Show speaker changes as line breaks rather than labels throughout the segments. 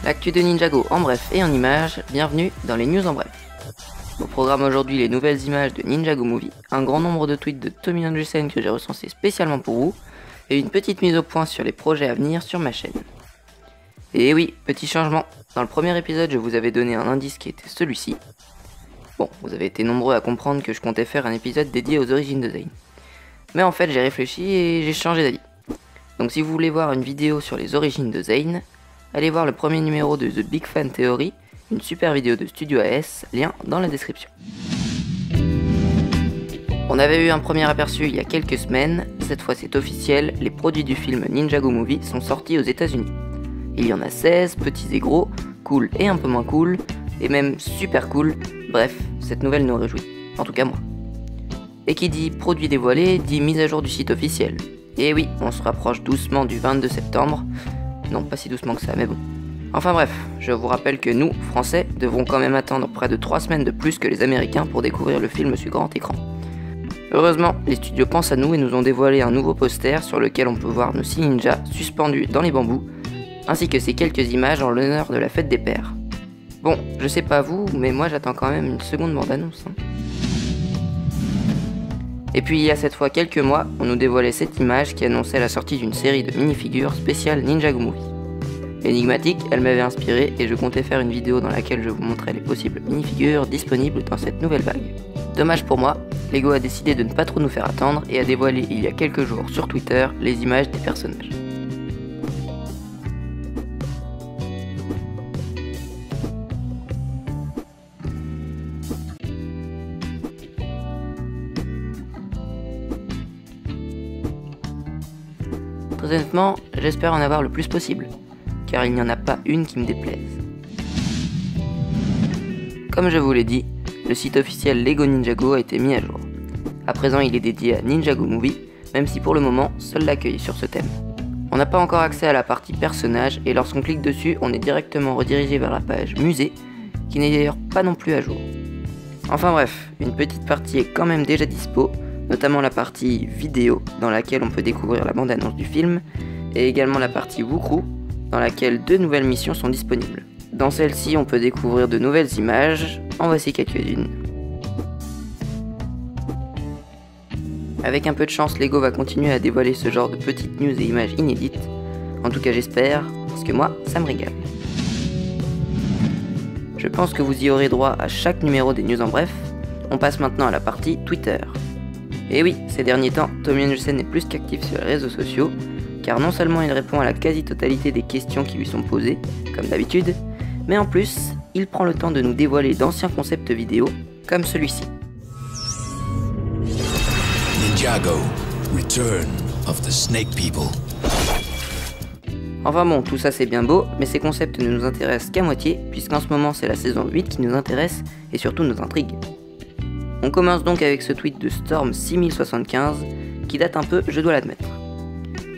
L'actu de Ninjago en bref et en images, bienvenue dans les news en bref. Au programme aujourd'hui les nouvelles images de Ninjago Movie, un grand nombre de tweets de Tommy Andresen que j'ai recensé spécialement pour vous, et une petite mise au point sur les projets à venir sur ma chaîne. Et oui, petit changement, dans le premier épisode je vous avais donné un indice qui était celui-ci. Bon, vous avez été nombreux à comprendre que je comptais faire un épisode dédié aux origines de Zane. Mais en fait j'ai réfléchi et j'ai changé d'avis. Donc si vous voulez voir une vidéo sur les origines de Zane, allez voir le premier numéro de The Big Fan Theory, une super vidéo de Studio AS, lien dans la description. On avait eu un premier aperçu il y a quelques semaines, cette fois c'est officiel, les produits du film Ninjago Movie sont sortis aux États-Unis. Il y en a 16, petits et gros, cool et un peu moins cool, et même super cool, bref, cette nouvelle nous réjouit, en tout cas moi. Et qui dit produit dévoilé, dit mise à jour du site officiel. Et oui, on se rapproche doucement du 22 septembre, non pas si doucement que ça, mais bon. Enfin bref, je vous rappelle que nous, Français, devrons quand même attendre près de 3 semaines de plus que les Américains pour découvrir le film sur grand écran. Heureusement, les studios pensent à nous et nous ont dévoilé un nouveau poster sur lequel on peut voir nos 6 ninjas suspendus dans les bambous, ainsi que ces quelques images en l'honneur de la fête des pères. Bon, je sais pas vous, mais moi j'attends quand même une seconde bande-annonce. Et puis il y a cette fois quelques mois, on nous dévoilait cette image qui annonçait la sortie d'une série de minifigures spéciale Ninjago Movie. Énigmatique, elle m'avait inspiré et je comptais faire une vidéo dans laquelle je vous montrais les possibles minifigures disponibles dans cette nouvelle vague. Dommage pour moi, Lego a décidé de ne pas trop nous faire attendre et a dévoilé il y a quelques jours sur Twitter les images des personnages. Très honnêtement, j'espère en avoir le plus possible, car il n'y en a pas une qui me déplaise. Comme je vous l'ai dit, le site officiel Lego Ninjago a été mis à jour. À présent il est dédié à Ninjago Movie, même si pour le moment, seul l'accueil est sur ce thème. On n'a pas encore accès à la partie personnage, et lorsqu'on clique dessus, on est directement redirigé vers la page musée, qui n'est d'ailleurs pas non plus à jour. Enfin bref, une petite partie est quand même déjà dispo, notamment la partie vidéo dans laquelle on peut découvrir la bande-annonce du film, et également la partie Wukru dans laquelle 2 nouvelles missions sont disponibles. Dans celle-ci on peut découvrir de nouvelles images, en voici quelques-unes. Avec un peu de chance, Lego va continuer à dévoiler ce genre de petites news et images inédites, en tout cas j'espère, parce que moi ça me régale. Je pense que vous y aurez droit à chaque numéro des news en bref, on passe maintenant à la partie Twitter. Et oui, ces derniers temps, Tommy Andresen est plus qu'actif sur les réseaux sociaux, car non seulement il répond à la quasi-totalité des questions qui lui sont posées, comme d'habitude, mais en plus, il prend le temps de nous dévoiler d'anciens concepts vidéo, comme celui-ci.
Ninjago, Return of the Snake People.
Enfin bon, tout ça c'est bien beau, mais ces concepts ne nous intéressent qu'à moitié, puisqu'en ce moment c'est la saison 8 qui nous intéresse, et surtout nous intrigue. On commence donc avec ce tweet de Storm 6075, qui date un peu, je dois l'admettre.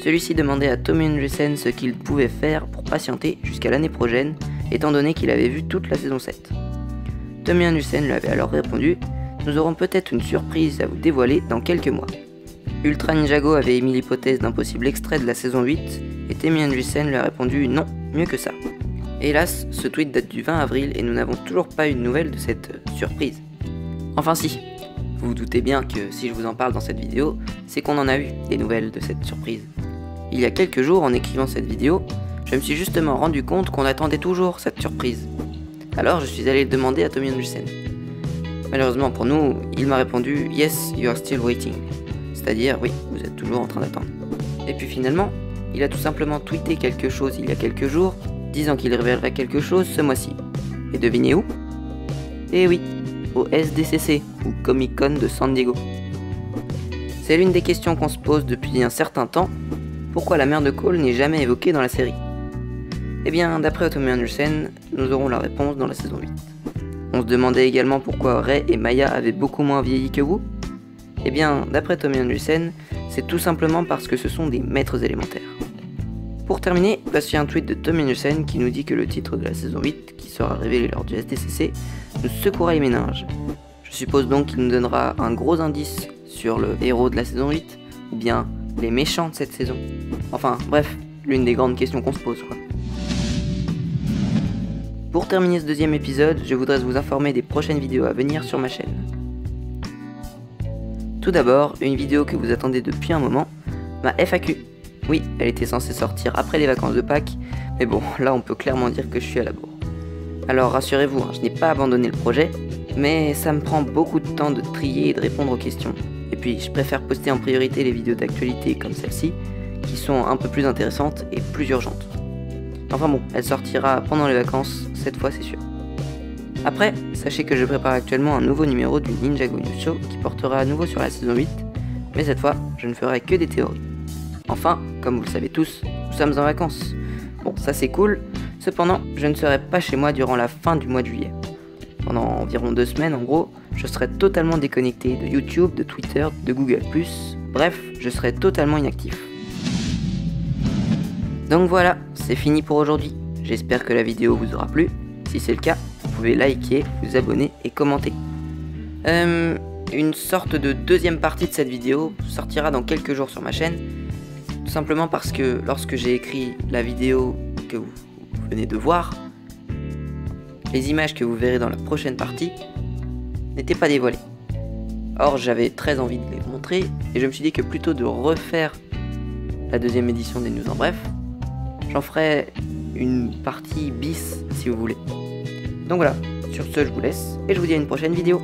Celui-ci demandait à Tommy Andresen ce qu'il pouvait faire pour patienter jusqu'à l'année prochaine, étant donné qu'il avait vu toute la saison 7. Tommy Andresen lui avait alors répondu « Nous aurons peut-être une surprise à vous dévoiler dans quelques mois ». Ultra Ninjago avait émis l'hypothèse d'un possible extrait de la saison 8, et Tommy Andresen lui a répondu « Non, mieux que ça ». Hélas, ce tweet date du 20 avril et nous n'avons toujours pas eu de nouvelles de cette surprise. Enfin si, vous vous doutez bien que si je vous en parle dans cette vidéo, c'est qu'on en a eu des nouvelles de cette surprise. Il y a quelques jours, en écrivant cette vidéo, je me suis justement rendu compte qu'on attendait toujours cette surprise. Alors je suis allé le demander à Tommy Andresen. Malheureusement pour nous, il m'a répondu « Yes, you are still waiting », c'est-à-dire « Oui, vous êtes toujours en train d'attendre ». Et puis finalement, il a tout simplement tweeté quelque chose il y a quelques jours, disant qu'il révélerait quelque chose ce mois-ci. Et devinez où ? Eh oui, au SDCC, ou Comic Con de San Diego. C'est l'une des questions qu'on se pose depuis un certain temps, pourquoi la mère de Cole n'est jamais évoquée dans la série? Eh bien, d'après Tommy Andresen, nous aurons la réponse dans la saison 8. On se demandait également pourquoi Rey et Maya avaient beaucoup moins vieilli que Wu. Eh bien, d'après Tommy Andresen, c'est tout simplement parce que ce sont des maîtres élémentaires. Pour terminer, voici un tweet de Tommy Andresen qui nous dit que le titre de la saison 8, qui sera révélé lors du SDCC, nous secouera les méninges. Je suppose donc qu'il nous donnera un gros indice sur le héros de la saison 8, ou bien les méchants de cette saison. Enfin, bref, l'une des grandes questions qu'on se pose, quoi. Pour terminer ce deuxième épisode, je voudrais vous informer des prochaines vidéos à venir sur ma chaîne. Tout d'abord, une vidéo que vous attendez depuis un moment, ma FAQ. Oui, elle était censée sortir après les vacances de Pâques, mais bon, là on peut clairement dire que je suis à la bourre. Alors rassurez-vous, je n'ai pas abandonné le projet, mais ça me prend beaucoup de temps de trier et de répondre aux questions. Et puis je préfère poster en priorité les vidéos d'actualité comme celle-ci, qui sont un peu plus intéressantes et plus urgentes. Enfin bon, elle sortira pendant les vacances, cette fois c'est sûr. Après, sachez que je prépare actuellement un nouveau numéro du Ninjago News Show qui portera à nouveau sur la saison 8, mais cette fois, je ne ferai que des théories. Enfin, comme vous le savez tous, nous sommes en vacances. Bon, ça c'est cool, cependant, je ne serai pas chez moi durant la fin du mois de juillet. Pendant environ 2 semaines, en gros, je serai totalement déconnecté de YouTube, de Twitter, de Google+, bref, je serai totalement inactif. Donc voilà, c'est fini pour aujourd'hui. J'espère que la vidéo vous aura plu. Si c'est le cas, vous pouvez liker, vous abonner et commenter. Une sorte de deuxième partie de cette vidéo sortira dans quelques jours sur ma chaîne. Tout simplement parce que lorsque j'ai écrit la vidéo que vous venez de voir, les images que vous verrez dans la prochaine partie n'étaient pas dévoilées. Or j'avais très envie de les montrer et je me suis dit que plutôt de refaire la deuxième édition des News en bref, j'en ferai une partie bis si vous voulez. Donc voilà, sur ce je vous laisse et je vous dis à une prochaine vidéo.